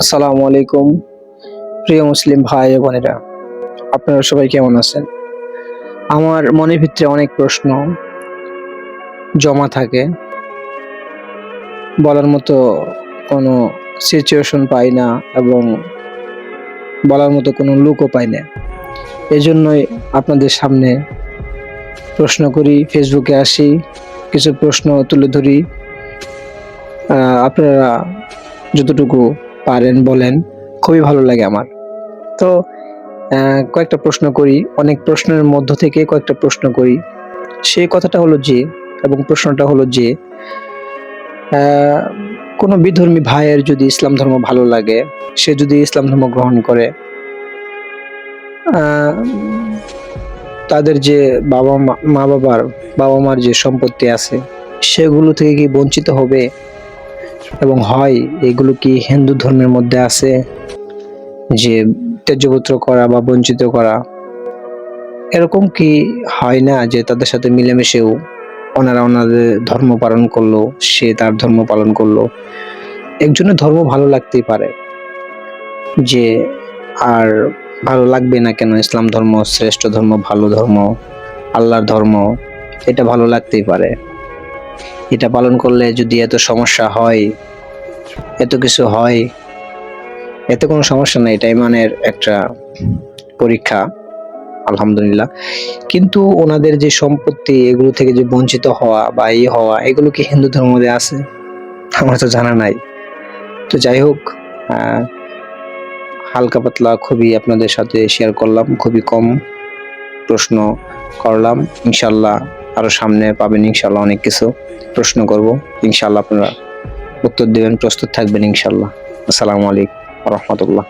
আসসালামু আলাইকুম প্রিয় মুসলিম ভাই ও বোনেরা, আপনারা সবাই কেমন আছেন? আমার মনের ভিতরে অনেক প্রশ্ন জমা থাকে, বলার মতো কোনো সিচুয়েশন পাই না এবং বলার মতো কোনো লোকও পাই না। এজন্যই আপনাদের সামনে প্রশ্ন করি, ফেসবুকে আসি, কিছু প্রশ্ন তুলে ধরি। আপনারা যতটুকু পারেন বলেন, খুবই ভালো লাগে আমার। তো কয়েকটা প্রশ্ন করি, অনেক প্রশ্নের মধ্য থেকে কয়েকটা প্রশ্ন করি। সেই কথাটা হলো যে, এবং প্রশ্নটা হলো যে, আহ, কোনো বিধর্মী ভাইয়ের যদি ইসলাম ধর্ম ভালো লাগে, সে যদি ইসলাম ধর্ম গ্রহণ করে, আহ, তাদের যে বাবা মার যে সম্পত্তি আছে সেগুলো থেকে কি বঞ্চিত হবে? এবং হয় এগুলো কি হিন্দু ধর্মের মধ্যে আছে, যে ত্যায্যপুত্র করা বা বঞ্চিত করা? এরকম কি হয় না যে তাদের সাথে মিলেমিশেও ওনারা ওনাদের ধর্ম পালন করলো, সে তার ধর্ম পালন করলো? একজনের ধর্ম ভালো লাগতেই পারে, যে আর ভালো লাগবে না কেন? ইসলাম ধর্ম শ্রেষ্ঠ ধর্ম, ভালো ধর্ম, আল্লাহর ধর্ম, এটা ভালো লাগতেই পারে। এটা পালন করলে যদি এত সমস্যা হয়, এত কিছু হয়, এতে কোনো সমস্যা নাই, এটা ইমানের একটা পরীক্ষা, আলহামদুলিল্লাহ। কিন্তু ওনাদের যে সম্পত্তি, এগুলো থেকে যে বঞ্চিত হওয়া বা হওয়া, এগুলো কি হিন্দু ধর্মের মধ্যে আছে? আমার তো জানা নাই। তো যাই হোক, আহ, হালকা পাতলা খুবই আপনাদের সাথে শেয়ার করলাম, খুবই কম প্রশ্ন করলাম। ইনশাল্লাহ আরো সামনে পাবেন, ইনশাল্লাহ অনেক কিছু প্রশ্ন করব। ইনশাল্লাহ আপনারা উত্তর দেবেন, প্রস্তুত থাকবেন ইনশাল্লাহ। আসসালামু আলাইকুম রহমতুল্লাহ।